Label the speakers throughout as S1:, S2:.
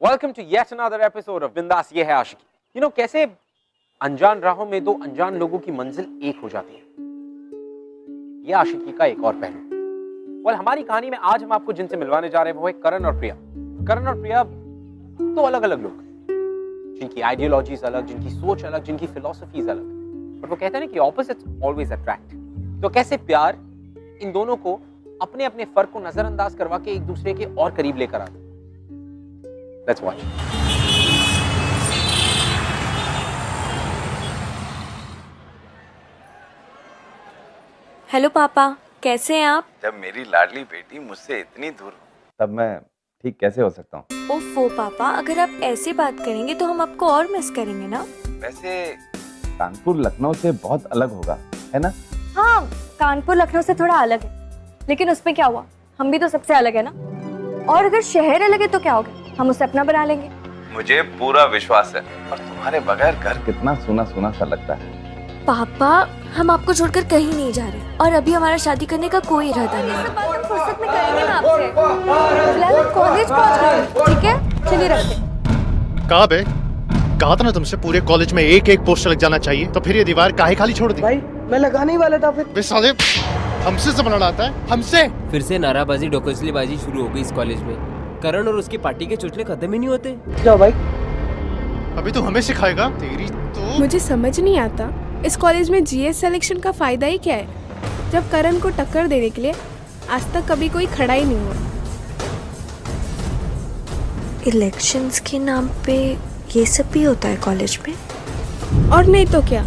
S1: Welcome to yet another episode of Bindass ये है आशिकी। कैसे अनजान राहों में दो अनजान लोगों की मंजिल एक हो जाती है, ये आशिकी का एक और पहलू। हमारी कहानी में आज हम आपको जिनसे मिलवाने जा रहे हैं वो है करण और प्रिया। करण और प्रिया दो अलग अलग लोग, जिनकी आइडियोलॉजीज अलग, जिनकी सोच अलग, जिनकी फिलॉसफीज अलग, बट वो कहते हैं ना कि ऑपोजिट्स ऑलवेज अट्रैक्ट। तो कैसे प्यार इन दोनों को अपने अपने फर्क को नजरअंदाज करवा के एक दूसरे के और करीब लेकर आता। Let's watch.
S2: हेलो पापा, कैसे हैं आप?
S3: जब मेरी लाडली बेटी मुझसे इतनी दूर हो तब मैं ठीक कैसे हो सकता हूँ?
S2: ओफो पापा, अगर आप ऐसे बात करेंगे तो हम आपको और मिस करेंगे ना।
S3: वैसे कानपुर लखनऊ से बहुत अलग होगा, है ना?
S4: हाँ, कानपुर लखनऊ से थोड़ा अलग है, लेकिन उसमें क्या हुआ, हम भी तो सबसे अलग है ना। और अगर शहर अलग है तो क्या होगा, हम उसे अपना बना लेंगे।
S3: मुझे पूरा विश्वास है। और तुम्हारे बगैर घर कितना सूना सूना सा लगता है।
S2: पापा, हम आपको छोड़कर कहीं नहीं जा रहे और अभी हमारा शादी करने का कोई इरादा नहीं है।
S4: फुर्सत में करेंगे ना आपसे। फिलहाल हम कॉलेज पहुंच गए, ठीक है? चलिए रखते।
S5: कहा बे? कहा था ना तुमसे पूरे कॉलेज में एक एक पोस्टर लग जाना चाहिए, तो फिर ये दीवार काहे खाली छोड़ दी?
S6: भाई मैं लगाने ही वाला था फिर।
S5: बे साले, हमसे जमाना लाता है, हमसे।
S7: फिर से नाराबाजी डोकसलीबाजी शुरू हो गई इस कॉलेज में। करण और उसकी पार्टी के चुटले खत्म ही नहीं होते।
S6: जाओ भाई।
S5: अभी तो हमें सिखाएगा? तेरी तो।
S8: मुझे समझ नहीं आता इस कॉलेज में जीएस सिलेक्शन का फायदा ही क्या है, जब करण को टक्कर देने के लिए आज तक कभी कोई खड़ा ही नहीं हुआ।
S2: इलेक्शंस के नाम पे ये सब भी होता है कॉलेज में?
S8: और नहीं तो क्या,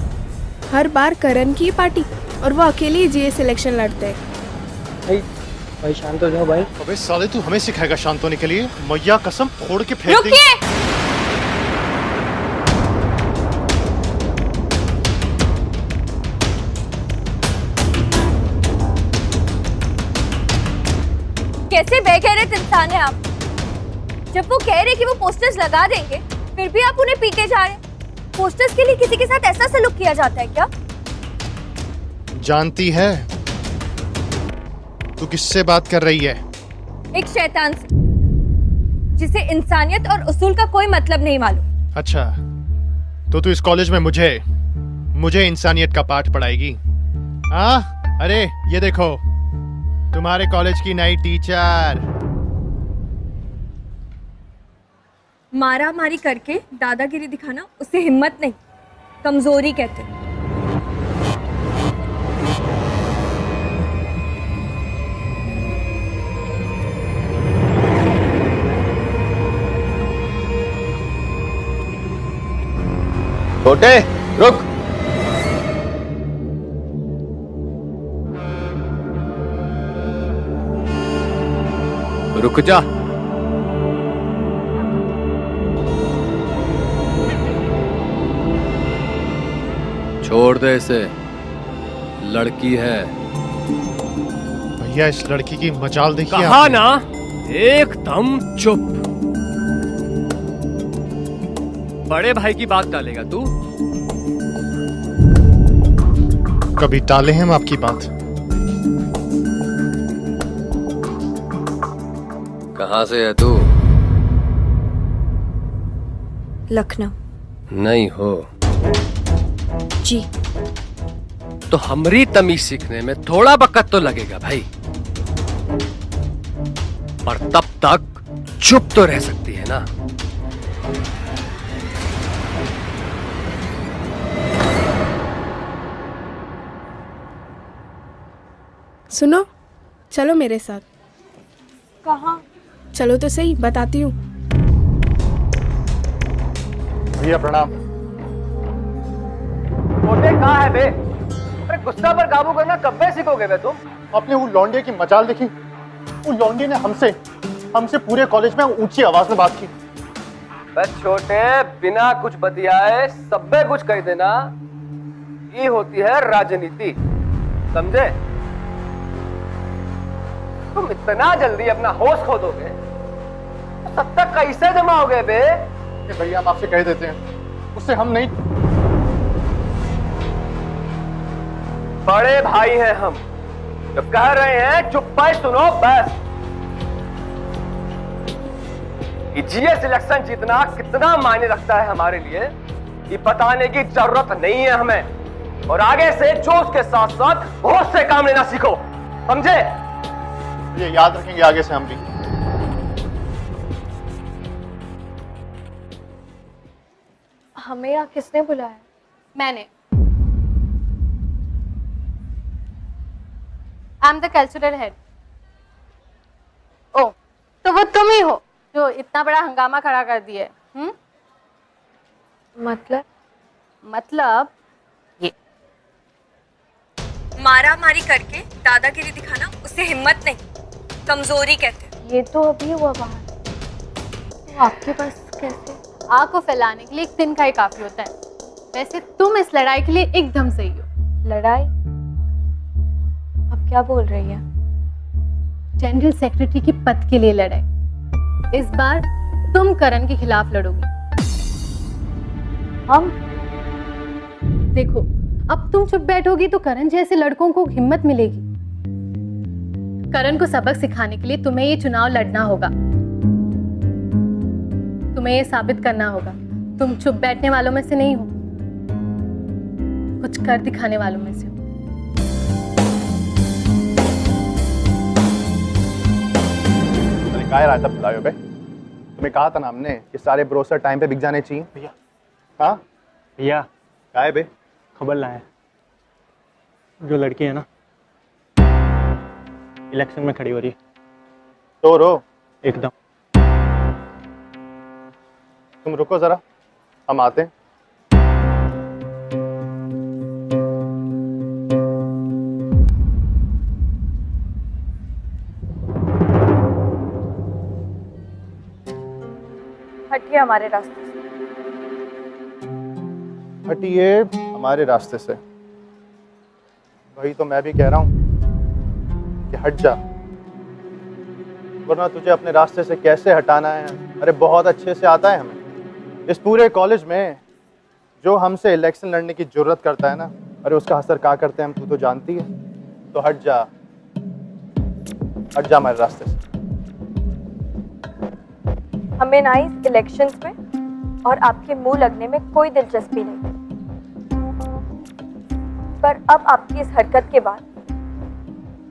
S8: हर बार करण की पार्टी और वो अकेले ही जीएस सिलेक्शन लड़ते हैं।
S6: भाई शांत हो जाओ भाई।
S5: अबे साले, तू हमें सिखाएगा शांत होने के लिए? मैया कसम फोड़ के फेंक देंगे।
S4: कैसे बेगैरत इंसान है आप। जब वो कह रहे कि वो पोस्टर्स लगा देंगे, फिर भी आप उन्हें पीटे जा रहे हैं। पोस्टर्स के लिए किसी के साथ ऐसा सलूक किया जाता है क्या?
S5: जानती है तू किससे बात कर रही है?
S4: एक शैतान से, जिसे इंसानियत और उसूल का कोई मतलब नहीं मालूम।
S5: अच्छा, तो तू इस कॉलेज में मुझे इंसानियत का पाठ पढ़ाएगी? हाँ, अरे ये देखो, तुम्हारे कॉलेज की नई टीचर।
S4: मारा मारी करके दादागिरी दिखाना उसे हिम्मत नहीं, कमजोरी कहते हैं।
S3: छोटे, रुक।
S7: रुक जा। छोड़ दे इसे, लड़की है।
S5: भैया, इस लड़की की मजाल देखिए।
S7: कहा ना, एकदम चुप। बड़े भाई की बात डालेगा तू?
S5: कभी टाले हम आपकी बात?
S7: कहाँ से है तू?
S2: लखनऊ।
S7: नहीं हो
S2: जी।
S7: तो हमरी तमीज सीखने में थोड़ा वक्त तो लगेगा भाई, पर तब तक चुप तो रह सकती है ना।
S8: सुनो, चलो मेरे साथ।
S4: कहाँ?
S8: चलो तो सही, बताती हूँ।
S5: भैया प्रणाम।
S6: छोटे कहाँ है बे? अरे गुस्सा पर काबू करना कब से सीखोगे बे तुम?
S5: आपने वो लौंडे की मजाल देखी? वो लौंडे ने हमसे पूरे कॉलेज में ऊंची आवाज में बात की।
S6: बस छोटे, बिना कुछ बतियाए सबे कुछ कह देना, ये होती है राजनीति, समझे? तुम इतना जल्दी अपना होश खो दोगे, सत्ता कैसे जमा हो गए बे?
S5: भैया, हम आपसे कह देते हैं, उससे हम नहीं।
S6: बड़े भाई हैं हम, जब कह रहे हैं चुप पे सुनो बस। कि जीएस इलेक्शन जीतना कितना मायने रखता है हमारे लिए, ये बताने की जरूरत नहीं है हमें। और आगे से जोश के साथ साथ बहुत से काम लेना सीखो, समझे?
S5: ये याद रखेंगे आगे से हम भी।
S4: हमें यहाँ किसने बुलाया?
S9: मैंने। I am the cultural head. Oh, तो वो तुम ही हो जो इतना बड़ा हंगामा खड़ा कर दिए। मतलब ये
S4: मारा मारी करके दादागिरी दिखाना उसे हिम्मत नहीं, कमजोरी कहते हैं। ये तो अभी हुआ बाहर, तो आपके पास कैसे?
S9: आग को फैलाने के लिए एक दिन का ही काफी होता है। वैसे तुम इस लड़ाई के लिए एकदम सही हो।
S4: लड़ाई? अब क्या बोल रही है?
S9: जनरल सेक्रेटरी के पद के लिए लड़ाई। इस बार तुम करण के खिलाफ लड़ोगी।
S4: हम?
S9: देखो, अब तुम चुप बैठोगी तो करण जैसे लड़कों को हिम्मत मिलेगी। करण को सबक सिखाने के लिए तुम्हें ये चुनाव लड़ना होगा। तुम्हें ये साबित करना होगा तुम चुप बैठने वालों में से नहीं हो, कुछ कर दिखाने वालों में से हो।
S5: काय रायता पिलायो बे? तुम्हें कहा था ना हमने कि सारे ब्रोसर टाइम पे बिक जाने चाहिए। भैया हाँ
S10: भैया
S5: काय बे?
S10: खबर लाए, जो लड़की है ना इलेक्शन में खड़ी हो रही है।
S5: तो रो
S10: एकदम।
S5: तुम रुको जरा, हम आते हैं।
S4: हटिए हमारे रास्ते से।
S5: हटिए हमारे रास्ते से। वही तो मैं भी कह रहा हूं कि हट जा, वरना तुझे अपने रास्ते से कैसे हटाना है अरे बहुत अच्छे से आता है हमें। इस पूरे कॉलेज में जो हमसे इलेक्शन लड़ने की जुर्रत करता है ना, अरे उसका असर क्या करते हैं हम, तू तो जानती है। तो हट जा हमारे रास्ते से।
S4: हमें ना इस इलेक्शंस में और आपके मुंह लगने में कोई दिलचस्पी नहीं, पर अब आपकी इस हरकत के बाद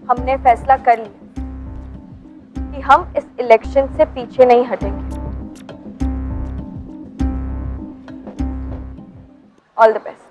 S4: हमने फैसला कर लिया कि हम इस इलेक्शन से पीछे नहीं हटेंगे। All the best.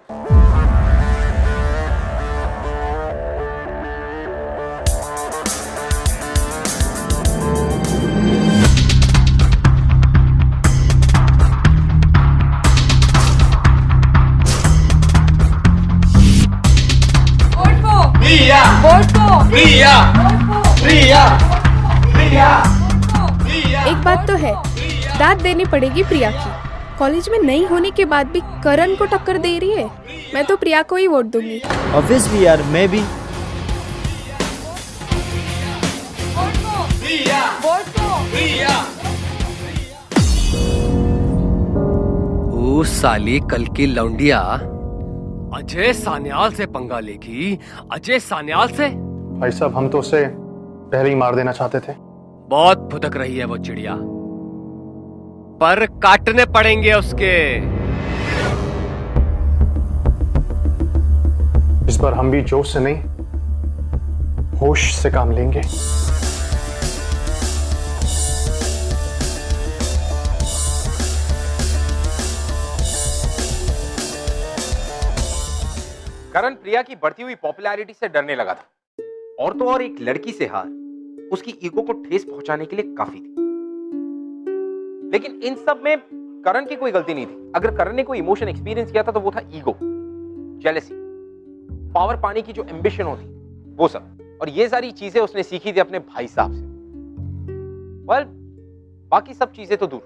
S8: एक बात तो है, दाद देनी पड़ेगी प्रिया की। कॉलेज में नहीं होने के बाद भी करण को टक्कर दे रही है। मैं तो प्रिया को ही वोट दूंगी।
S10: ऑब्वियसली यार, मैं भी।
S6: ओ साली कल की लौंडिया अजय सान्याल से पंगा लेगी। अजय सान्याल से?
S5: भाई साहब हम तो उसे पहले ही मार देना चाहते थे।
S6: बहुत फुदक रही है वो चिड़िया, पर काटने पड़ेंगे उसके।
S5: इस बार हम भी जोश से नहीं होश से काम लेंगे।
S1: करण प्रिया की बढ़ती हुई पॉपुलैरिटी से डरने लगा था, और तो और एक लड़की से हार उसकी ईगो को ठेस पहुंचाने के लिए काफी थी। लेकिन इन सब में करण की कोई गलती नहीं थी। अगर करण ने कोई इमोशन एक्सपीरियंस किया था तो वो था ईगो, जेलसी, पावर पाने की जो एम्बिशन होती वो सब। और ये सारी चीजें उसने सीखी थी अपने भाई साहब से। वेल, बाकी सब चीजें तो दूर,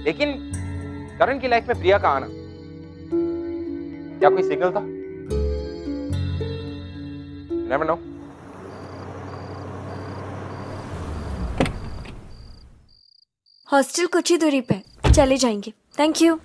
S1: लेकिन करण की लाइफ में प्रिया का आना क्या कोई सिग्नल था? Never know.
S2: हॉस्टल कुछ ही दूरी पे, चले जाएंगे। Thank you.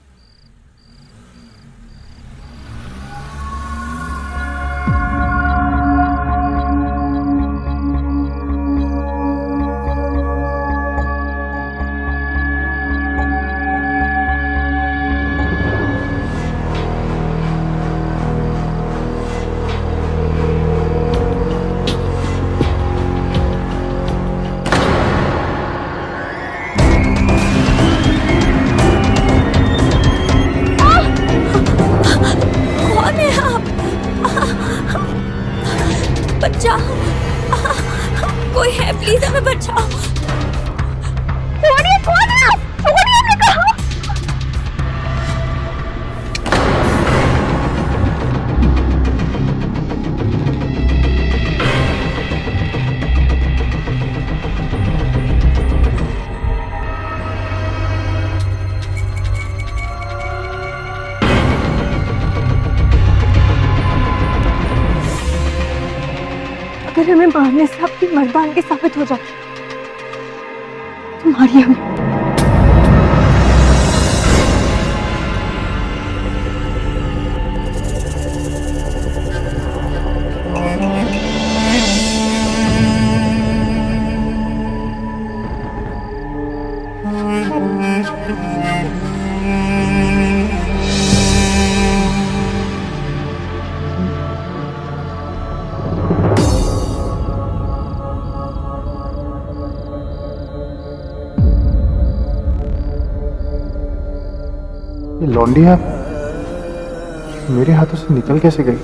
S2: अगर हमें मारने से आपकी मर्दानगी साबित हो जाती तो मारिए हमें।
S5: ये लौंडिया मेरे हाथों से निकल कैसे गई?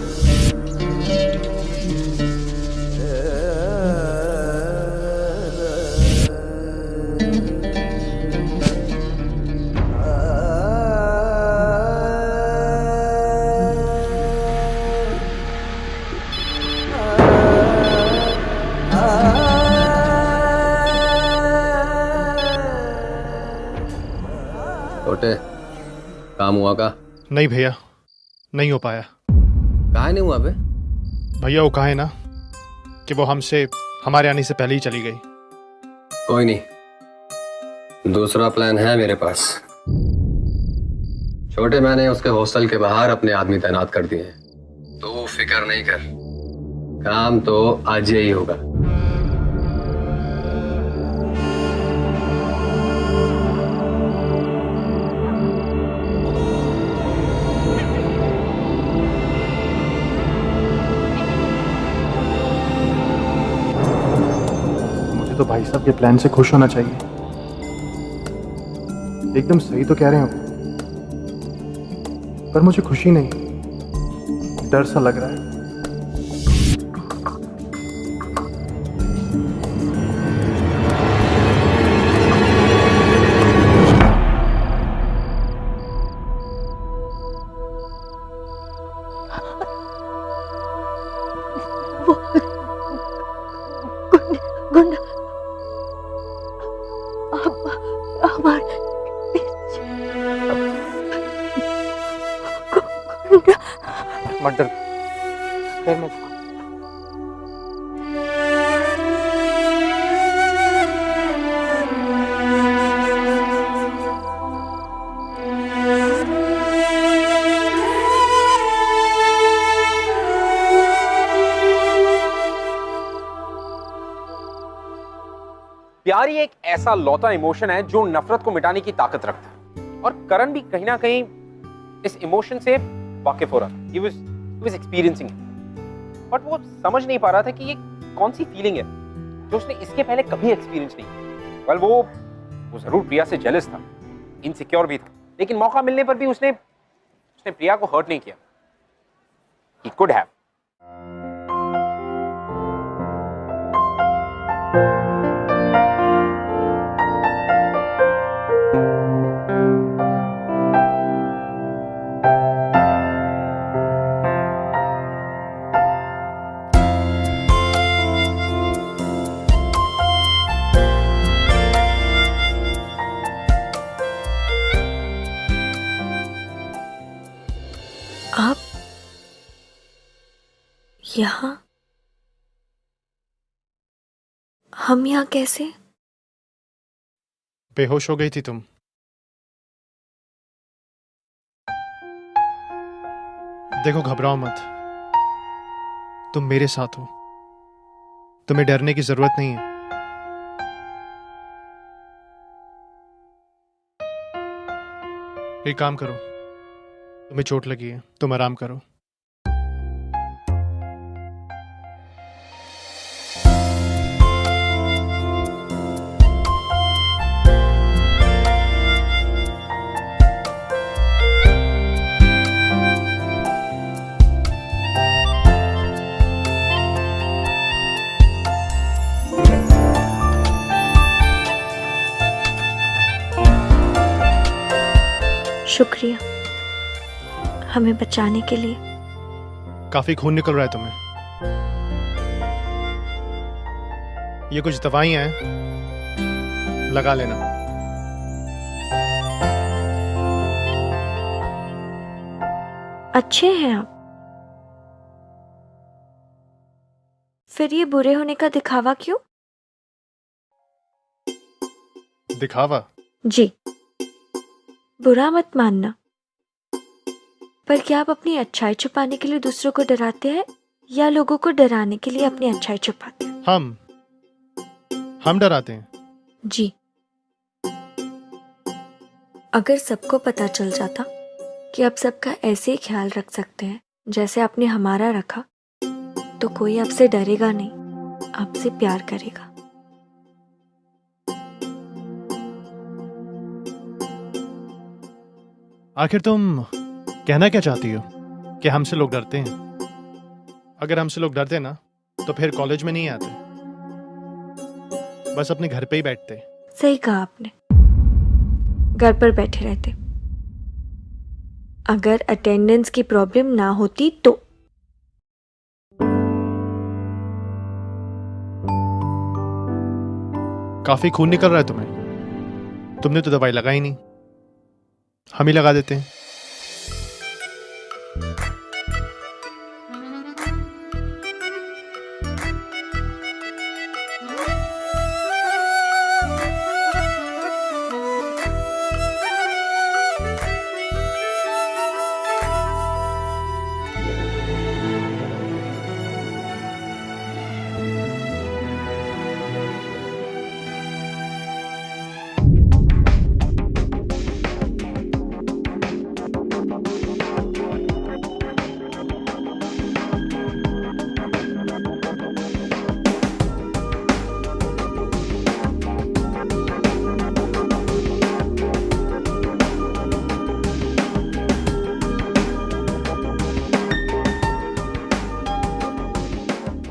S6: छोटे, काम हुआ का?
S5: नहीं भैया, नहीं हो पाया।
S6: काहे नहीं हुआ बे?
S5: भैया वो कहा है ना कि वो हमसे हमारे आने से पहले ही चली गई।
S6: कोई नहीं, दूसरा प्लान है मेरे पास। छोटे, मैंने उसके हॉस्टल के बाहर अपने आदमी तैनात कर दिए हैं, तो फिक्र नहीं कर, काम तो आज ही होगा।
S5: तो भाई साहब के प्लान से खुश होना चाहिए। एकदम सही तो कह रहे हो, पर मुझे खुशी नहीं, डर सा लग रहा है।
S2: गुंडा
S5: मर्डर करना।
S1: प्यार ही एक ऐसा लौता इमोशन है जो नफरत को मिटाने की ताकत रखता है, और करण भी कहीं ना कहीं इस इमोशन से वाकिफ हो रहा था। He was experiencing it. But वो समझ नहीं पा रहा था कि ये कौन सी फीलिंग है जो उसने इसके पहले कभी एक्सपीरियंस नहीं की। वेल वो जरूर प्रिया से जेलस था, इनसिक्योर भी था, लेकिन मौका मिलने पर भी उसने प्रिया को हर्ट नहीं किया। He could have.
S2: आप यहाँ? हम यहाँ कैसे?
S5: बेहोश हो गई थी तुम। देखो, घबराओ मत, तुम मेरे साथ हो, तुम्हें डरने की जरूरत नहीं है। एक काम करो, तुम्हें चोट लगी है, तुम आराम करो।
S2: शुक्रिया हमें बचाने के लिए।
S5: काफी खून निकल रहा है तुम्हें। ये कुछ दवाइयां हैं, लगा लेना।
S2: अच्छे हैं आप। फिर ये बुरे होने का दिखावा क्यों?
S5: दिखावा?
S2: जी, बुरा मत मानना, पर क्या आप अपनी अच्छाई छुपाने के लिए दूसरों को डराते हैं या लोगों को डराने के लिए अपनी अच्छाई छुपाते हैं?
S5: हम डराते हैं।
S2: जी, अगर सबको पता चल जाता कि आप सबका ऐसे ही ख्याल रख सकते हैं जैसे आपने हमारा रखा, तो कोई आपसे डरेगा नहीं, आपसे प्यार करेगा।
S5: आखिर तुम कहना क्या चाहती हो? कि हमसे लोग डरते हैं? अगर हमसे लोग डरते ना तो फिर कॉलेज में नहीं आते, बस अपने घर पे ही बैठते।
S2: सही कहा आपने, घर पर बैठे रहते। अगर अटेंडेंस की प्रॉब्लम ना होती तो।
S5: काफी खून निकल रहा है तुम्हें। तुमने तो दवाई लगाई नहीं, हम ही लगा देते हैं।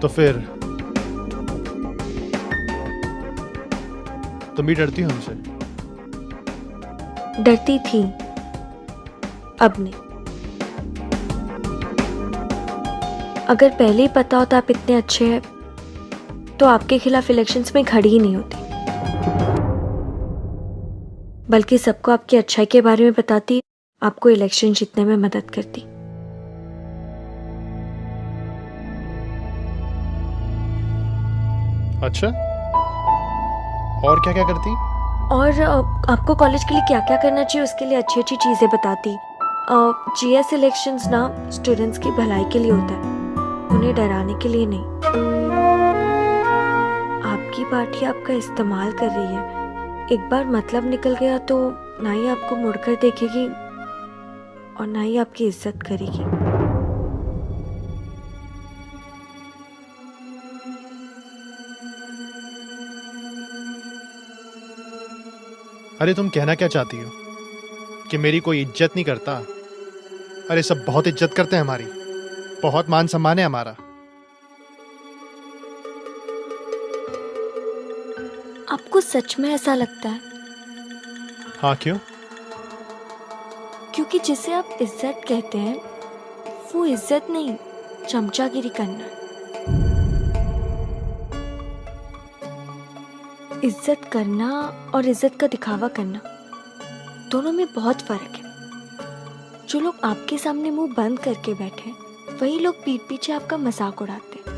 S5: तो फिर तुम भी डरती हो हमसे?
S2: डरती थी, अब नहीं। अगर पहले ही पता होता आप इतने अच्छे हैं तो आपके खिलाफ इलेक्शंस में खड़ी ही नहीं होती, बल्कि सबको आपकी अच्छाई के बारे में बताती, आपको इलेक्शन जीतने में मदद करती।
S5: अच्छा, और क्या क्या करती?
S2: और आपको कॉलेज के लिए क्या क्या करना चाहिए उसके लिए अच्छी अच्छी चीज़ें बताती। जीएस इलेक्शंस ना स्टूडेंट्स की भलाई के लिए होता है, उन्हें डराने के लिए नहीं। आपकी पार्टी आपका इस्तेमाल कर रही है, एक बार मतलब निकल गया तो ना ही आपको मुड़कर देखेगी और ना ही आपकी इज्जत करेगी।
S5: अरे तुम कहना क्या चाहती हो? कि मेरी कोई इज्जत नहीं करता? अरे सब बहुत इज्जत करते हैं हमारी, बहुत मान सम्मान है हमारा।
S2: आपको सच में ऐसा लगता है?
S5: हाँ, क्यों?
S2: क्योंकि जिसे आप इज्जत कहते हैं वो इज्जत नहीं, चमचागिरी करना है। इज्जत करना और इज्जत का दिखावा करना दोनों में बहुत फर्क है। जो लोग आपके सामने मुंह बंद करके बैठे वही लोग पीठ पीछे आपका मजाक उड़ाते हैं।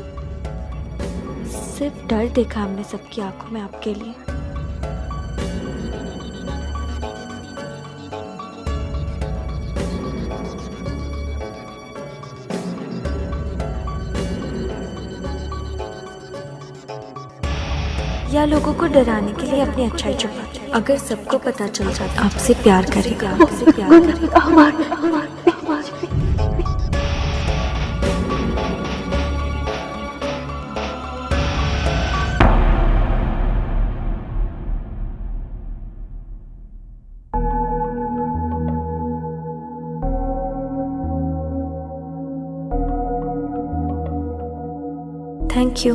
S2: सिर्फ डर देखा हमने सबकी आंखों में आपके लिए। या लोगों को डराने के लिए अपनी अच्छाई छुपाते हैं। अगर सबको पता चल जाता आपसे प्यार करेगा, आपसे प्यार करेगा। थैंक यू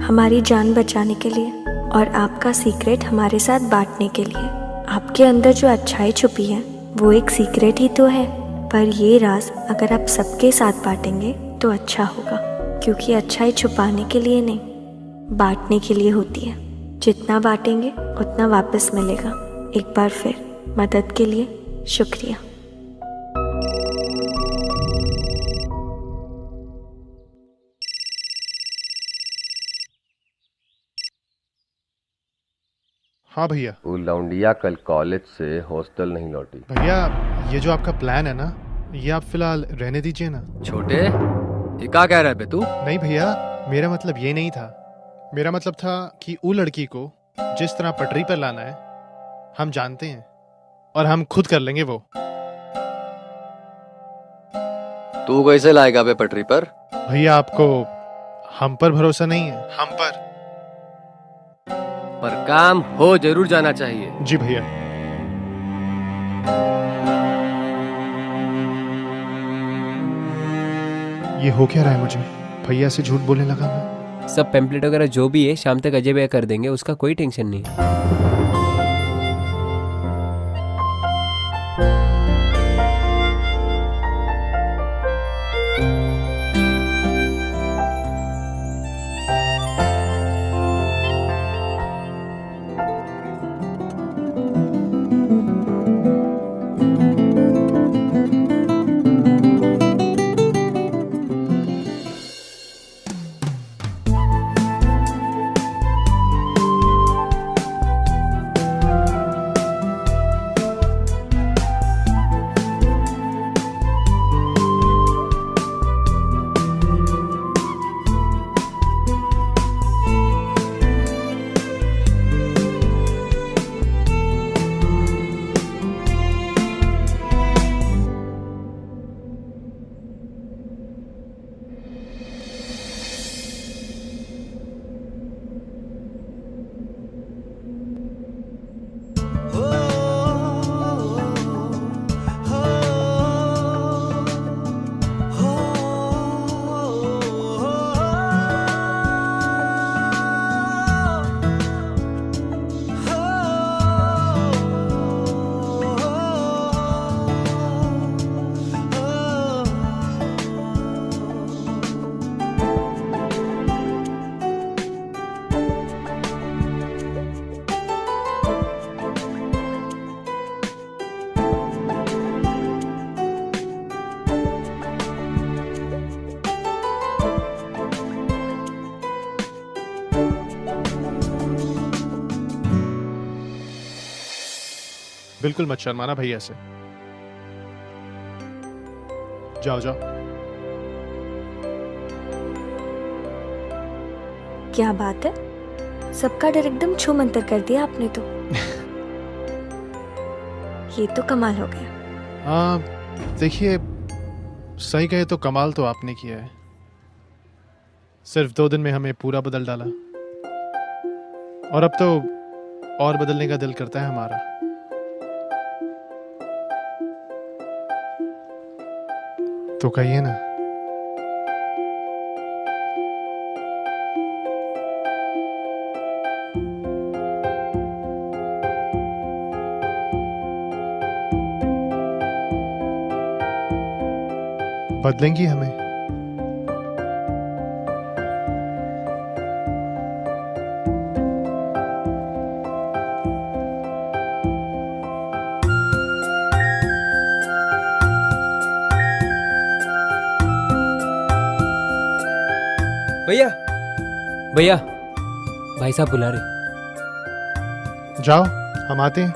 S2: हमारी जान बचाने के लिए और आपका सीक्रेट हमारे साथ बांटने के लिए। आपके अंदर जो अच्छाई छुपी है वो एक सीक्रेट ही तो है, पर ये राज अगर आप सबके साथ बांटेंगे तो अच्छा होगा, क्योंकि अच्छाई छुपाने के लिए नहीं, बांटने के लिए होती है। जितना बांटेंगे उतना वापस मिलेगा। एक बार फिर मदद के लिए शुक्रिया।
S5: हाँ भैया।
S6: वो लौंडिया कल कॉलेज से हॉस्टल नहीं लौटी।
S5: भैया ये जो आपका प्लान है ना, ये आप फिलहाल रहने दीजिए ना।
S6: छोटे, ये क्या कह रहा है बे तू?
S5: नहीं भैया, मेरा मतलब ये नहीं था। मेरा मतलब था कि वो लड़की को जिस तरह पटरी पर लाना है हम जानते हैं, और हम खुद कर लेंगे वो।
S6: तू कैसे लाएगा बे पटरी पर?
S5: भैया आपको हम पर भरोसा नहीं है? हम
S6: पर काम हो जरूर जाना चाहिए।
S5: जी भैया। ये हो क्या रहा है मुझे? भैया से झूठ बोलने लगा मैं।
S7: सब पेम्पलेट वगैरह जो भी है शाम तक अजय भैया कर देंगे, उसका कोई टेंशन नहीं।
S5: बिल्कुल मत शर्माना भैया से। जाओ जाओ।
S2: क्या बात है, सबका डर एकदम छू मंतर कर दिया आपने तो। ये तो कमाल हो गया।
S5: देखिए, सही कहे तो कमाल तो आपने किया है। सिर्फ 2 दिन में हमें पूरा बदल डाला, और अब तो और बदलने का दिल करता है हमारा। तो कहिए ना। बदलेंगी हमें?
S7: भैया भैया, भाई साहब बुला रहे।
S5: जाओ, हम आते हैं।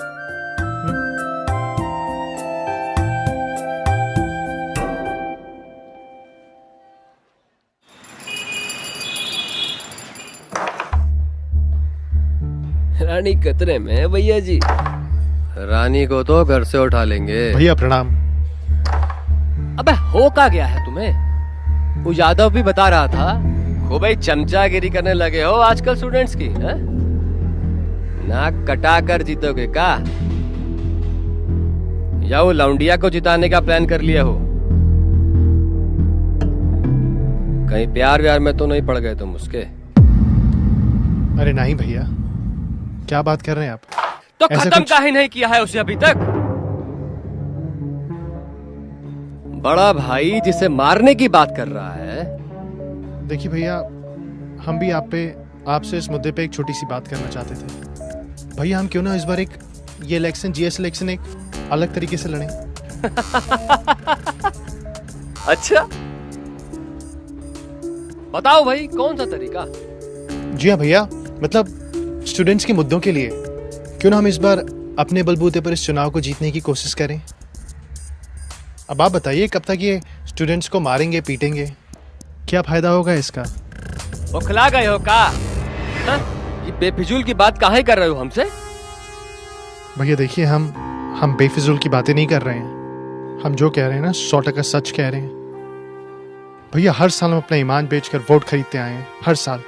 S6: रानी खतरे में है भैया जी। रानी को तो घर से उठा लेंगे।
S5: भैया प्रणाम।
S6: अबे हो क्या गया है तुम्हें? वो यादव भी बता रहा था खूब ही चमचागिरी करने लगे हो आजकल स्टूडेंट्स की, है? नाक कटा कर जीतोगे का? या वो लौंडिया को जिताने का प्लान कर लिया हो? कहीं प्यार व्यार में तो नहीं पड़ गए तुम उसके?
S5: अरे नहीं भैया, क्या बात कर रहे हैं आप?
S6: तो खत्म काहे नहीं किया है उसे अभी तक? बड़ा भाई जिसे मारने की बात कर रहा है।
S5: देखिए भैया, हम भी आपसे इस मुद्दे पे एक छोटी सी बात करना चाहते थे। भैया हम क्यों ना इस बार ये इलेक्शन, जीएस इलेक्शन एक अलग तरीके से लड़ें।
S6: अच्छा बताओ भाई, कौन सा तरीका?
S5: जी हाँ भैया, मतलब स्टूडेंट्स के मुद्दों के लिए, क्यों ना हम इस बार अपने बलबूते पर इस चुनाव को जीतने की कोशिश करें। अब आप बताइए, कब तक ये स्टूडेंट्स को मारेंगे पीटेंगे, क्या फायदा होगा इसका?
S6: बौखला गए हो का? हाँ? ये बेफिजूल की बात काहे कर रहे हो हमसे?
S5: भैया देखिए, हम बेफिजूल की बातें नहीं कर रहे हैं। हम जो कह रहे हैं ना 100% सच कह रहे हैं। भैया हर साल हम अपना ईमान बेचकर वोट खरीदते आए हैं, हर साल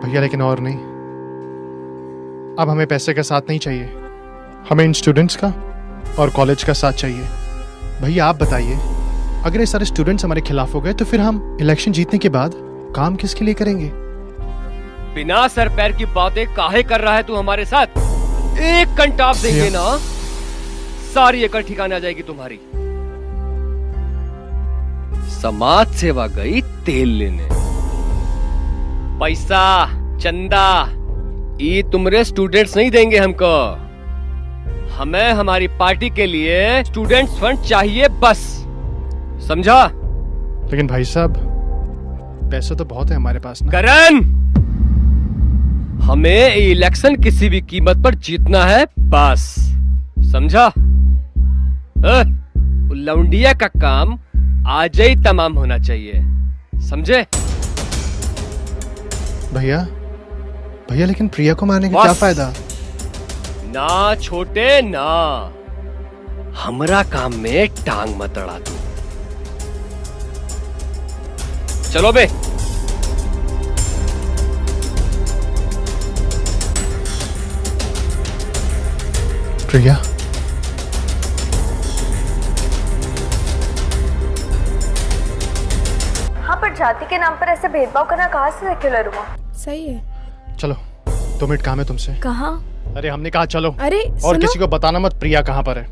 S5: भैया, लेकिन और नहीं। अब हमें पैसे का साथ नहीं चाहिए, हमें इन स्टूडेंट्स का और कॉलेज का साथ चाहिए। भैया आप बताइए, अगर ये सारे स्टूडेंट्स हमारे खिलाफ हो गए तो फिर हम इलेक्शन जीतने के बाद काम किसके लिए करेंगे?
S6: बिना सर पैर की बातें काहे कर रहा है तू हमारे साथ? एक कंटाप देंगे ना, सारी एकड़ ठिकाने आ जाएगी तुम्हारी। समाज सेवा गई तेल लेने, पैसा चंदा ये तुमरे स्टूडेंट्स नहीं देंगे हमको। हमें हमारी पार्टी के लिए स्टूडेंट्स फंड चाहिए बस, समझा?
S5: लेकिन भाई साहब पैसे तो बहुत है हमारे पास ना।
S6: करण, हमें इलेक्शन किसी भी कीमत पर जीतना है बस, समझा? लौंडिया का काम आज ही तमाम होना चाहिए, समझे?
S5: भैया लेकिन प्रिया को मारने का क्या फायदा?
S6: ना छोटे ना, हमरा काम में टांग मत अड़ा तू। चलो बे।
S5: प्रिया,
S2: हाँ, पर जाति के नाम पर ऐसे भेदभाव करना कहाँ से सेक्युलर हुआ?
S8: सही है।
S5: चलो 2 मिनट काम है तुमसे।
S2: कहाँ?
S5: अरे हमने कहा चलो।
S8: अरे
S5: और
S8: सुनो।
S5: किसी को बताना मत प्रिया कहाँ पर है।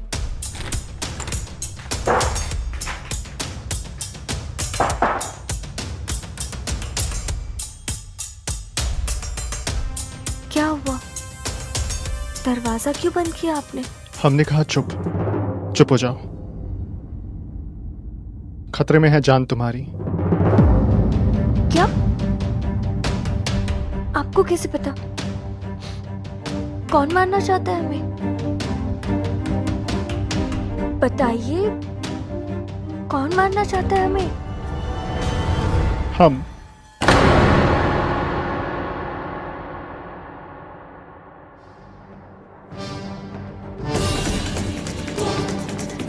S2: क्या हुआ? दरवाजा क्यों बंद किया आपने?
S5: हमने कहा चुप हो जाओ, खतरे में है जान तुम्हारी।
S2: क्या? आपको कैसे पता? कौन मारना चाहता है हमें? बताइए, कौन मारना चाहता है हमें?
S5: हम।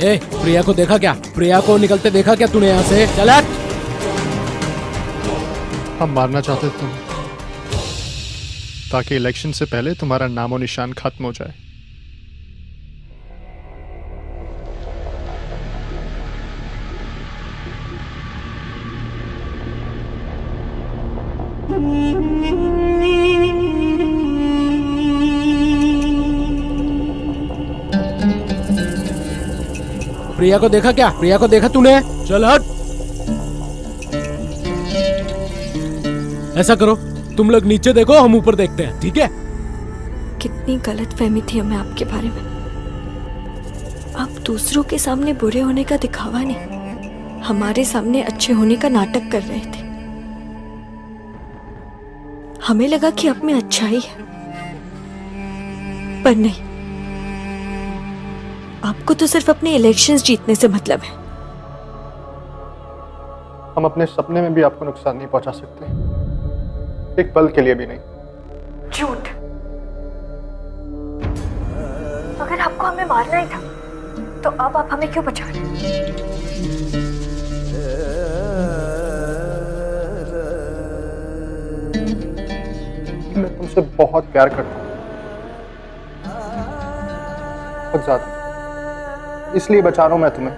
S7: ए, प्रिया को देखा क्या? प्रिया को निकलते देखा क्या तूने यहाँ से? चल हट।
S5: हम मारना चाहते तुम, ताकि इलेक्शन से पहले तुम्हारा नामो निशान खत्म हो जाए।
S7: प्रिया को देखा क्या? प्रिया को देखा तूने? चल हट। ऐसा करो, तुम लोग नीचे देखो, हम ऊपर देखते हैं, ठीक है?
S2: कितनी गलत फहमी थी हमें आपके बारे में। आप दूसरों के सामने बुरे होने का दिखावा नहीं, हमारे सामने अच्छे होने का नाटक कर रहे थे। हमें लगा कि आप में अच्छाई है, पर नहीं। आपको तो सिर्फ अपने इलेक्शंस जीतने से मतलब है।
S5: हम अपने सपने में भी आपको नुकसान नहीं पहुंचा सकते, एक पल के लिए भी नहीं।
S2: झूठ। अगर आपको हमें मारना ही था, तो अब आप हमें क्यों बचा रहे?
S5: मैं तुमसे बहुत प्यार करता हूँ, बहुत ज्यादा, इसलिए बचा रहा हूं मैं तुम्हें।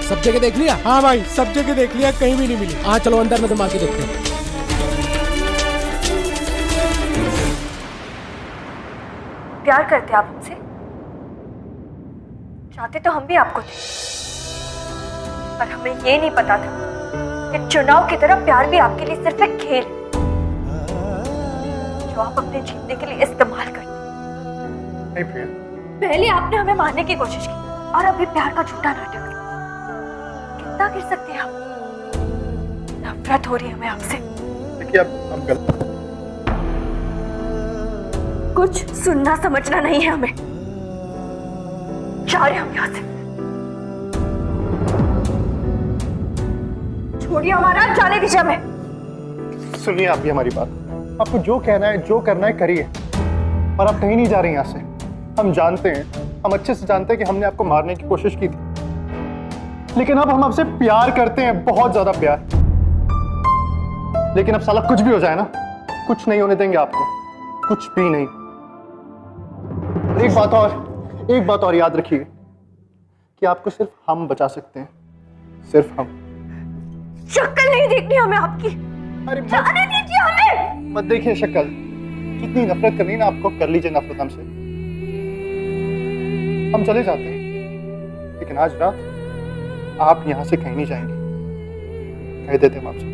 S7: सब जगह देख लिया? हाँ भाई, सब जगह देख लिया, कहीं भी नहीं मिली। हाँ चलो अंदर में तो मार के देखते हैं।
S2: प्यार करते आप हमसे? चाहते तो हम भी आपको थे, पर हमें ये नहीं पता था कि चुनाव की तरह प्यार भी आपके लिए सिर्फ एक खेल है, जो आप अपने जीतने के लिए इस्तेमाल करते।
S5: नहीं प्रिया,
S2: पहले आपने हमें मारने की कोशिश की और अभी प्यार का झूठा नाटक। कितना गिर सकते हैं आप? नफरत हो रही है हमें आपसे।
S5: देखिए अब गलत
S2: कुछ सुनना समझना नहीं है हमें। जा रहे हम यहाँ से। छोड़िए हमारा, जाने दीजिए हमें।
S5: सुनिए आप भी हमारी बात। आपको जो कहना है जो करना है करिए, पर आप कहीं नहीं जा रही यहाँ से। हम जानते हैं, हम अच्छे से जानते हैं कि हमने आपको मारने की कोशिश की थी, लेकिन अब हम आपसे प्यार करते हैं, बहुत ज्यादा प्यार। लेकिन अब साला कुछ भी हो जाए ना, कुछ नहीं होने देंगे आपको, कुछ भी नहीं। एक बात और याद रखिए कि आपको सिर्फ हम बचा सकते हैं, सिर्फ हम।
S2: शक्ल नहीं देखनी हमें आपकी।
S5: अरे
S2: जाने दीजिए हमें।
S5: मत देखिए शक्ल। जितनी नफरत करनी ना आपको, कर लीजिए नफरत हमसे। हम चले जाते हैं, लेकिन आज रात आप यहां से कहीं नहीं जाएंगे, कह देते हम आपसे।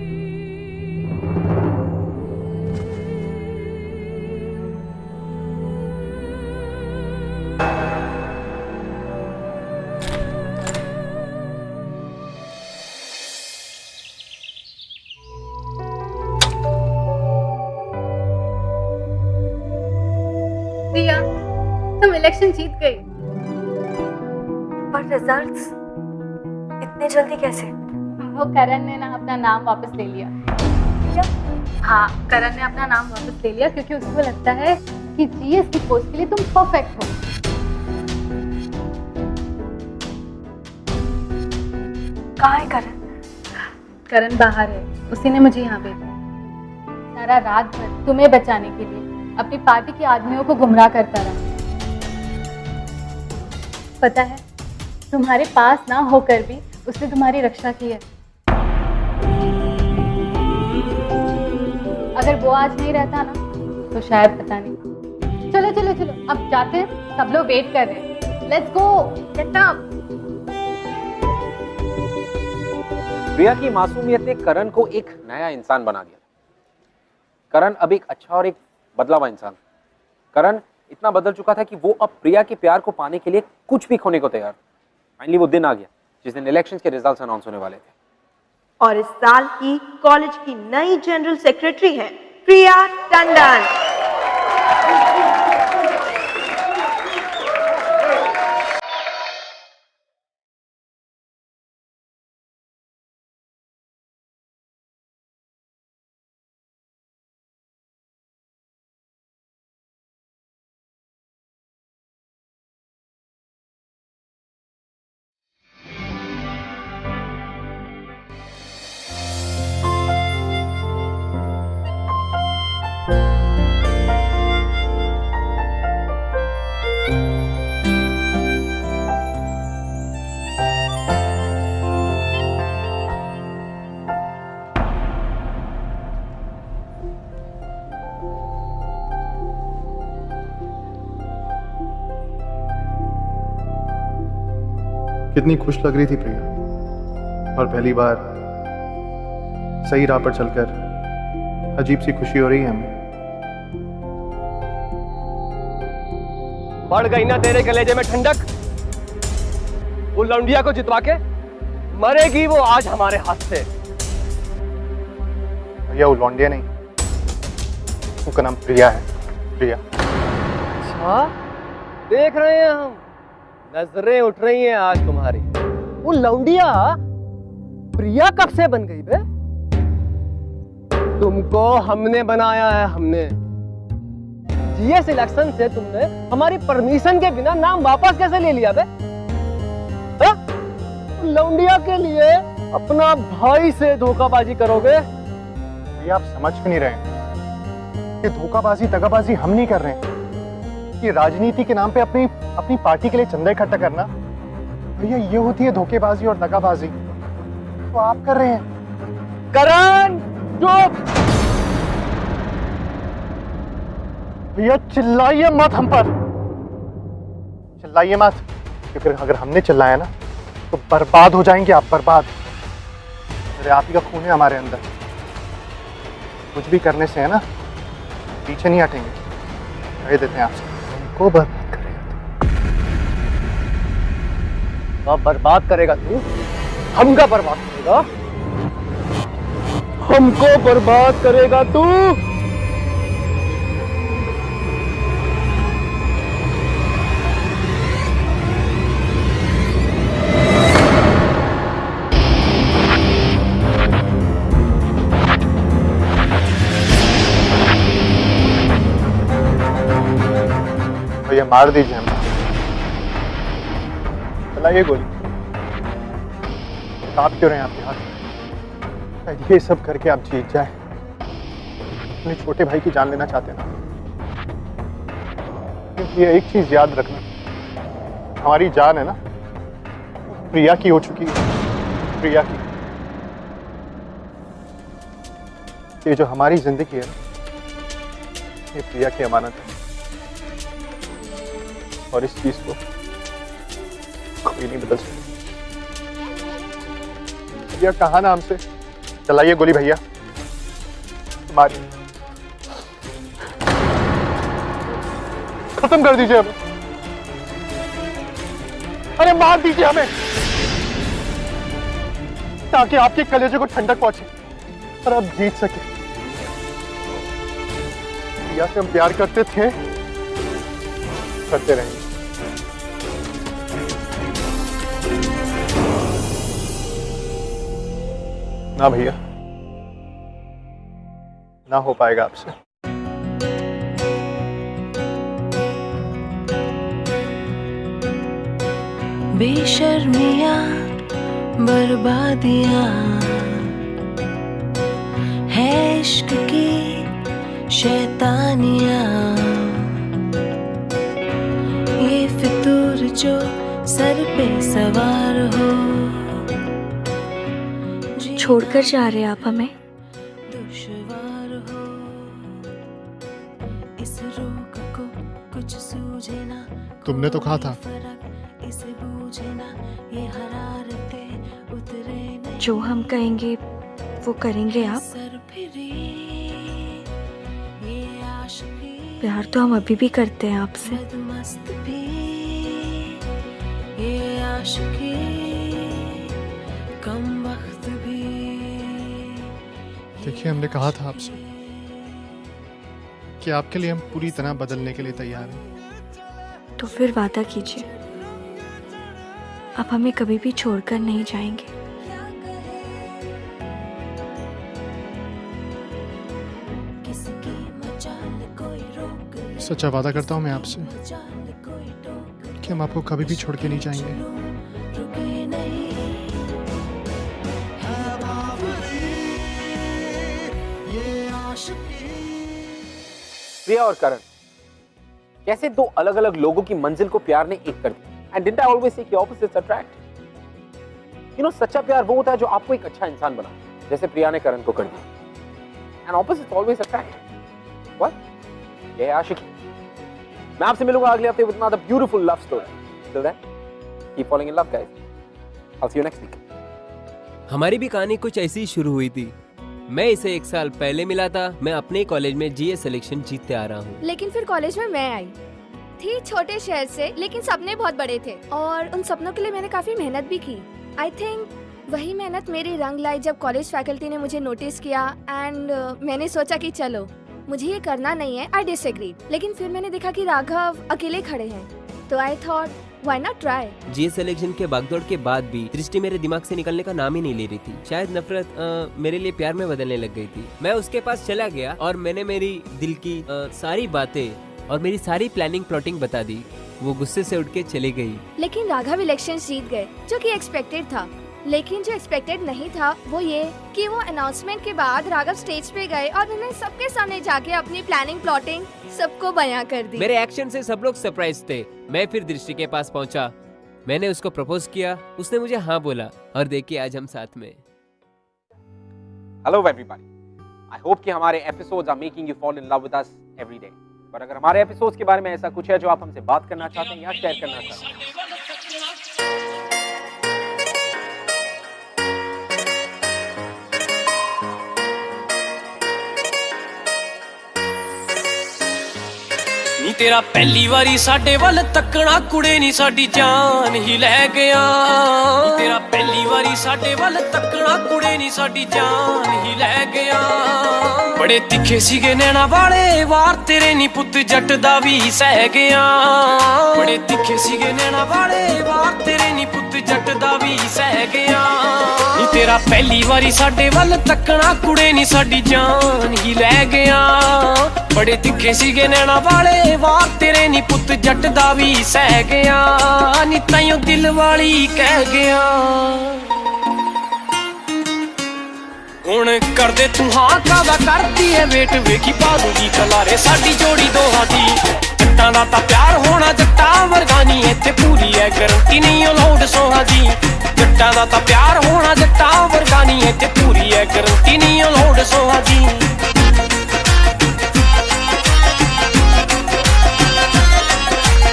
S9: प्रिया, तुम इलेक्शन जीत गई।
S2: पर रिजल्ट्स इतने जल्दी कैसे?
S9: वो करण ने ना अपना नाम वापस ले लिया।
S2: क्या?
S9: हाँ, करण ने अपना नाम वापस ले लिया क्योंकि उसको लगता है कि जीएस की पोस्ट के लिए तुम परफेक्ट हो।
S2: कहाँ है करण?
S9: करण बाहर है, उसी ने मुझे यहाँ भेजा। सारा रात भर तुम्हें बचाने के लिए अपनी पार्टी के आदमियों को गुमराह करता रहा। पता है, तुम्हारे पास ना होकर भी उसने तुम्हारी रक्षा की है। अगर वो आज नहीं रहता ना, तो शायद पता नहीं। चलो चलो चलो, अब जाते हैं, सब लोग वेट कर रहे हैं। Let's go, get up.
S1: Priya की मासूमियत ने करण को एक नया इंसान बना दिया। करण अब एक अच्छा और एक बदला हुआ इंसान। करण इतना बदल चुका था कि वो अब प्रिया के प्यार को पाने के लिए कुछ भी खोने को तैयार। फाइनली वो दिन आ गया जिस दिन इलेक्शंस के रिजल्ट्स अनाउंस होने वाले थे।
S11: और इस साल की कॉलेज की नई जनरल सेक्रेटरी है प्रिया टंडन।
S5: कितनी खुश लग रही थी प्रिया, और पहली बार सही राह पर चलकर अजीब सी खुशी हो रही है हमें।
S6: बढ़ गई ना तेरे कलेजे में ठंडक। वो लौंडिया को जितवा के मरेगी वो आज हमारे हाथ से।
S5: भैया वो लौंडिया नहीं, उसका नाम प्रिया है, प्रिया।
S6: अच्छा, देख रहे हैं हम, नजरें उठ रही हैं आज तुम्हारी। वो लौंडिया प्रिया कब से बन गई बे? तुमको हमने बनाया है, हमने। जीएस इलेक्शन से तुमने हमारी परमिशन के बिना नाम वापस कैसे ले लिया बे? हा? लौंडिया के लिए अपना भाई से धोखाबाजी करोगे?
S5: ये आप समझ क्यों नहीं रहे कि धोखाबाजी दगाबाजी हम नहीं कर रहे हैं। कि राजनीति के नाम पे अपनी पार्टी के लिए चंदा इकट्ठा करना, भैया ये होती है धोखेबाजी और दगाबाजी। तो आप कर रहे हैं।
S6: करण चुप।
S5: भैया चिल्लाइए मत हम पर, चिल्लाइए मत, क्योंकि अगर हमने चिल्लाया ना तो बर्बाद हो जाएंगे आप, बर्बाद। अरे आप ही का खून है हमारे अंदर। कुछ भी करने से है ना, पीछे नहीं हटेंगे, कह देते हैं आपसे। को बर्बाद करेगा
S6: तू, बर्बाद करेगा तू, हमका बर्बाद करेगा।
S5: हमको बर्बाद करेगा तू? भैया मार दीजिए हमें, चलाइए गोली। आप क्यों रहे हैं आपके हाथ? ये सब करके आप जीत जाए, अपने छोटे भाई की जान लेना चाहते हैं ना? क्योंकि ये एक चीज याद रखना, हमारी जान है ना प्रिया की हो चुकी है, प्रिया की। ये जो हमारी जिंदगी है ना, ये प्रिया की अमानत है, और इस चीज को कोई नहीं बदल सकता। भैया कहा ना हमसे, चलाइए गोली भैया, मारिए, खत्म कर दीजिए हमें। अरे मार दीजिए हमें, ताकि आपके कलेजे को ठंडक पहुंचे और आप जीत सके। भैया से हम प्यार करते थे, करते रहेंगे। ना भैया, ना हो पाएगा आपसे।
S12: बेशर्मियां बर्बादियां है इश्क की शैतानियां, ये फितूर जो सर पे सवार हो।
S2: छोड़कर जा रहे आप हमें?
S12: दुश्वार हो इस रोग को कुछ सूझे ना।
S5: तुमने तो कहा था
S12: इसे बूझे ना, ये हरारते उतरे नहीं।
S2: जो हम कहेंगे वो करेंगे आप?
S12: ये आशिकी
S2: प्यार तो हम अभी भी करते हैं आपसे।
S12: मस्त भी ये आशिकी कम वक्त भी।
S5: देखिए, हमने कहा था आपसे कि आपके लिए हम पूरी तरह बदलने के लिए तैयार हैं।
S2: तो फिर वादा कीजिए, आप हमें कभी भी छोड़कर नहीं जाएंगे।
S5: सच्चा वादा करता हूँ मैं आपसे कि हम आपको कभी भी छोड़ के नहीं जाएंगे।
S1: प्रिया और करण कैसे दो अलग अलग लोगों की मंजिल को प्यार ने एक कर दिया। And didn't I always say कि ऑपोजिट्स अट्रैक्ट? यू नो, सच्चा प्यार वो होता है जो आपको एक अच्छा इंसान बनाता है, जैसे प्रिया ने करण को कर दिया। And opposites always attract. What? ये है आशिकी। मैं आपसे मिलूंगा अगले हफ्ते with another beautiful love story. Till then, keep following in love guys. I see you next week.
S7: हमारी भी कहानी कुछ ऐसी ही शुरू हुई थी। मैं इसे 1 साल पहले मिला था। मैं अपने कॉलेज में जीए सिलेक्शन जीतते आ रहा हूँ।
S4: लेकिन फिर कॉलेज में मैं आई थी, छोटे शहर से, लेकिन सपने बहुत बड़े थे और उन सपनों के लिए मैंने काफी मेहनत भी की। आई थिंक वही मेहनत मेरी रंग लाई जब कॉलेज फैकल्टी ने मुझे नोटिस किया एंड मैंने सोचा कि चलो मुझे ये करना नहीं है। आई डिसएग्रीड, लेकिन फिर मैंने देखा कि राघव अकेले खड़े हैं, तो I thought why not try.
S7: GA selection के भागदौड़ के बाद भी दृष्टि मेरे दिमाग से निकलने का नाम ही नहीं ले रही थी। शायद नफरत मेरे लिए प्यार में बदलने लग गई थी। मैं उसके पास चला गया और मैंने मेरी दिल की सारी बातें और मेरी सारी प्लानिंग प्लॉटिंग बता दी। वो गुस्से से उठ के चली गई।
S4: लेकिन राघव इलेक्शन जीत गए, जो कि एक्सपेक्टेड था। लेकिन जो एक्सपेक्टेड नहीं था वो ये कि वो अनाउंसमेंट के बाद राघव स्टेज पे गए और उन्होंने सबके सामने जाके अपनी प्लानिंग प्लॉटिंग सबको बयां कर दी।
S7: मेरे एक्शन से सब लोग सरप्राइज थे। मैं फिर दृष्टि के पास पहुंचा, मैंने उसको प्रपोज किया, उसने मुझे हाँ बोला और देखिए आज हम साथ में।
S1: हेलो एवरीबॉडी, आई होप कि हमारे episodes are making you fall in love with us every day. पर अगर हमारे एपिसोड्स के बारे में ऐसा कुछ है जो आप हमसे बात करना चाहते हैं या शेयर करना चाहते हैं,
S6: ਨੀ ਤੇਰਾ ਪਹਿਲੀ ਵਾਰੀ ਸਾਡੇ ਵੱਲ ਤੱਕਣਾ ਕੁੜੇ ਨੀ ਸਾਡੀ ਜਾਨ ਹੀ ਲੈ ਗਿਆ। ਨੀ ਤੇਰਾ ਪਹਿਲੀ ਵਾਰੀ ਸਾਡੇ ਵੱਲ ਤੱਕਣਾ ਕੁੜੇ ਨੀ ਸਾਡੀ ਜਾਨ ਹੀ ਲੈ ਗਿਆ। ਬੜੇ ਤਿੱਖੇ ਸੀਗੇ ਨੈਣਾ ਵਾਲੇ ਵਾਰ ਤੇਰੇ ਨੀ ਪੁੱਤ ਜੱਟ ਦਾ ਵੀ ਸਹਿ ਗਿਆ। ਬੜੇ ਤਿੱਖੇ ਸੀਗੇ ਨੈਣਾ ਵਾਲੇ ਵਾਰ ਤੇਰੇ ਨੀ ਪੁੱਤ ਜੱਟ ਦਾ ਵੀ ਸਹਿ ਗਿਆ। ਨੀ ਤੇਰਾ ਪਹਿਲੀ ਵਾਰੀ ਸਾਡੇ ਵੱਲ ਤੱਕਣਾ ਕੁੜੇ ਨੀ ਸਾਡੀ ਜਾਨ ਹੀ ਲੈ ਗਿਆ। ਬੜੇ ਤਿੱਖੇ ਸੀਗੇ ਨੈਣਾ ਵਾਲੇ ਵਾਰ ਤੇਰੇ ਨੀ ਪੁੱਤ ਜੱਟ ਦਾ ਵੀ ਸਹਿ ਗਿਆ। ਨੀ ਤਾਈਓ ਦਿਲ ਵਾਲੀ ਕਹਿ ਗਿਆ। ਹੁਣ ਕਰਦੇ ਤੂੰ ਹਾਂ ਕਾਦਾ ਕਰਦੀ ਐ ਵੇਟ ਵੇਖੀ ਪਾ ਦੂਗੀ ਕਲਾਰੇ ਸਾਡੀ ਜੋੜੀ ਦੋਹਾਂ ਦੀ। ਜੱਟਾਂ ਦਾ ਤਾਂ ਪਿਆਰ ਹੋਣਾ ਜੱਟਾਂ ਵਰਗਾ ਨੀ ਇੱਥੇ ਪੂਰੀ ਐ ਗਰੰਟੀ ਨਹੀਂ ਅਲਾਉਡ ਸੋਹਾਂ ਦੀ। ਜੱਟਾਂ ਦਾ ਤਾਂ ਪਿਆਰ ਹੋਣਾ ਜੱਟਾਂ ਵਰਗਾ ਨੀ ਇੱਥੇ ਪੂਰੀ ਐ ਗਰੰਟੀ ਨਹੀਂ ਅਲਾਉਡ ਸੋਹਾਂ ਦੀ।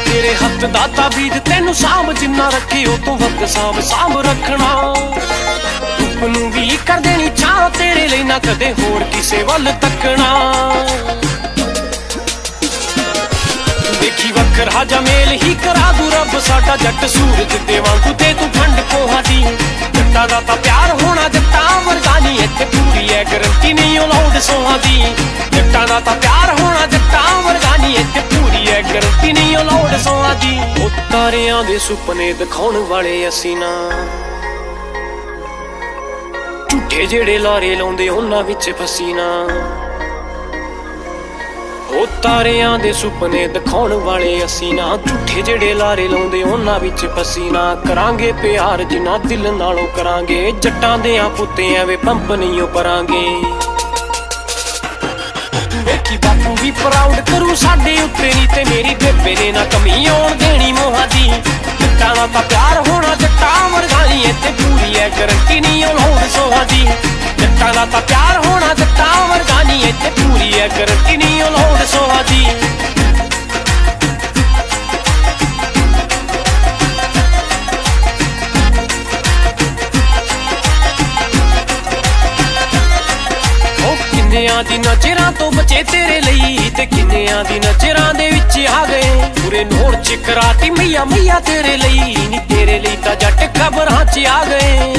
S6: ਤੇਰੇ ਹੱਥ ਦਾ ਤਾਬੀਦ ਤੈਨੂੰ ਸਾਂਭ ਜਿੰਨਾ ਰੱਖੇ ਉਹ ਤੋਂ ਵੱਧ ਸਾਂਭ ਰੱਖਣਾ। ਧੁੱਪ ਨੂੰ ਵੀ ਕਰ ਦੇਣੀ ਛਾਂ ਤੇਰੇ ਲਈ ਨਾ ਕਦੇ ਹੋਰ ਕਿਸੇ ਵੱਲ ਤੱਕਣਾ। ਦੇਖੀ ਵੱਖਰਾ ਜਮੇਲ ਹੀ ਕਰਾ ਦੂ ਰੱਬ ਸਾਡਾ ਜੱਟ ਸੂਰਜ ਦੇ ਵਾਂਗੂ ਤੇ ਤੂੰ ਠੰਡ ਕੋਹਾਂ ਦੀ। ਜੱਟਾਂ ਦਾ ਤਾਂ ਪਿਆਰ ਹੋਣਾ ਜੱਟਾਂ ਵਰਗਾ ਨੀ ਇੱਥੇ ਪੂਰੀ ਐ ਗਰੰਟੀ ਨਹੀਂ ਅਲਾਉਡ ਸੋਹਾਂ ਦੀ। ਜੱਟਾਂ ਦਾ ਤਾਂ ਪਿਆਰ ਹੋਣਾ ਜੱਟਾਂ ਵਰਗਾ ਨੀ ਇੱਥੇ ਪੂਰੀ ਐ ਗਰੰਟੀ ਨਹੀਂ ਅਲਾਉਡ ਸੋਹਾਂ ਦੀ। ਉਹ ਤਾਰਿਆਂ ਦੇ ਸੁਪਨੇ ਦਿਖਾਉਣ ਵਾਲੇ ਅਸੀਂ ਨਾ ਝੂਠੇ ਜਿਹੜੇ ਲਾਰੇ ਲਾਉਂਦੇ ਉਹਨਾਂ ਵਿੱਚ ਫਸੀ ਨਾ। ਉਹ ਤਾਰਿਆਂ ਦੇ ਸੁਪਨੇ ਦਿਖਾਉਣ ਵਾਲੇ ਅਸੀਂ ਨਾ ਝੂਠੇ ਜਿਹੜੇ ਲਾਰੇ ਲਾਉਂਦੇ ਉਹਨਾਂ ਵਿੱਚ ਫਸੀ ਨਾ। ਕਰਾਂਗੇ ਪਿਆਰ ਜਿੰਨਾ ਦਿਲ ਨਾਲੋਂ ਕਰਾਂਗੇ ਜੱਟਾਂ ਦੇ ਆ ਪੁੱਤੇ ਐਵੇਂ ਪੰਪ ਨਹੀਂ ਉਹ ਪਰਾਂਗੇ। ਵੇਖੀ ਬਾਪੂ ਵੀ ਪ੍ਰਾਊਡ ਕਰੂ ਸਾਡੇ ਉੱਤੇ ਨੀ ਤੇ ਮੇਰੀ ਬੇਬੇ ਨੇ ਨਾ ਕਮੀ ਆਉਣ ਦੇਣੀ ਮੋਹਾਂ ਦੀ। ਜੱਟਾਂ ਦਾ ਤਾਂ ਪਿਆਰ ਹੋਣਾ ਜੱਟਾਂ ਵਰਗਾ ਨੀ ਇੱਥੇ ਪੂਰੀ ਐ ਗਰੰਟੀ ਨਹੀਂ ਅਲਾਉਡ ਸੋਹਾਂ ਦੀ। ਜੱਟਾਂ ਦਾ ਤਾਂ ਪਿਆਰ ਹੋਣਾ ਜੱਟਾਂ ਵਰਗਾ ਨੀ ਇੱਥੇ ਪੂਰੀ ਐ ਗਰੰਟੀ ਨਹੀਂ ਅਲਾਉਡ ਸੋਹਾਂ ਦੀ। ਕਿੰਨਿਆਂ ਦੀ ਨਜ਼ਰਾਂ ਤੋਂ ਬਚੇ ਤੇਰੇ ਲਈ ਤੇ ਕਿੰਨਿਆਂ ਦੀ ਨਜ਼ਰਾਂ ਦੇ ਵਿੱਚ ਆ ਗਏ। ਪੂਰੇ ਨੋਰ ਚ ਕਰਾਤੀ ਮਈਆ ਮਈਆ ਤੇਰੇ ਲਈ ਨੀ ਤੇਰੇ ਲਈ ਤਾਂ ਜੱਟ ਕਬਰਾਂ ਚ ਆ ਗਏ।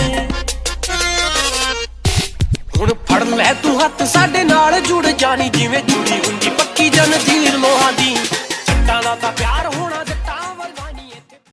S6: ਹੁਣ ਫੜ ਲੈ ਤੂੰ ਹੱਥ ਸਾਡੇ ਨਾਲ ਜੁੜ ਜਾਣੀ ਜਿਵੇਂ ਜੁੜੀ ਹੁੰਦੀ ਪੱਕੀ ਜੰਜੀਰ ਲੋਹਾਂ ਦੀ। ਜੱਟਾਂ ਦਾ ਤਾਂ ਪਿਆਰ ਹੋਣਾ